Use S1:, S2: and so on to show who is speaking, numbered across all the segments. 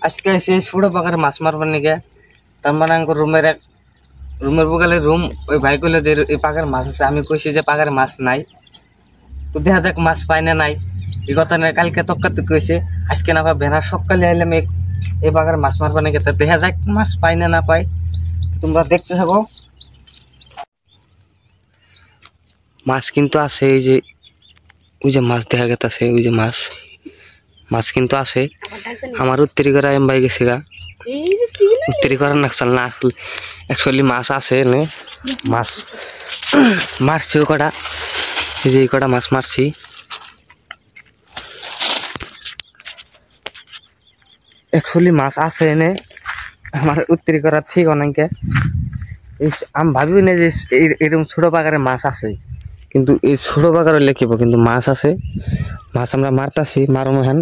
S1: আজকে এসে ছোট পাকারে মাছ মারবার নিকে তার মানে আমার রুমের বগালে রুম ওই ভাই কইলে যে এই পাকার মাছ আছে আমি কইছি যে পাকার মাছ নাই তো দেখা যাক মাছ পাই না নাই এই কথা নিয়ে কালকে তক্কাতে কইছে আজকে না বেনার সকালে আইলাম এই পাকার মাছ মারবার নিকে তা দেখা যাক মাছ পাই না পাই তোমরা দেখতে থাকো মাছ কিন্তু আছে ওই যে মাছ দেখা গেছে ওই যে মাছ কিন্তু আছে আমার উত্তরি করা এম ভাই গেছে গা উত্তরি করার নাকশাল না অ্যাকচুয়ালি মাছ আছে নে মাছ মারছি ও কটা এই যে কটা মাছ মারছি অ্যাকচুয়ালি মাছ আছে এনে আমার উত্তরি করা ঠিক অনেকে আমি ভাবিও না যে এরকম ছোট পাকারে মাছ আছে কিন্তু এই ছোট পাকারে লেখিব কিন্তু মাছ আছে মাছ আমরা মারতাছি মারমো হেন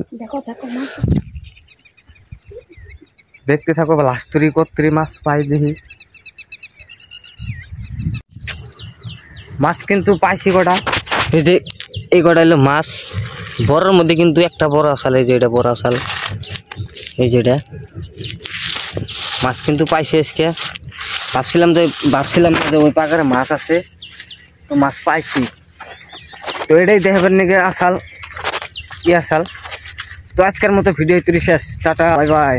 S1: দেখতে থাকো লাস্তুরি কত্রি মাছ পাই দেখি মাছ কিন্তু পাইছি কটা এই যে এই কটা হলো মাছ বড়ের মধ্যে কিন্তু একটা বড় আসাল এই যে এটা বড় আসাল এই যেটা মাছ কিন্তু পাইছি আজকে ভাবছিলাম না যে ওই পাকারে মাছ আছে তো মাছ পাইছি তো এটাই দেখাবার নাকি আসাল আসাল তো আজকের মতো ভিডিও শেষ টাটা বাই বাই।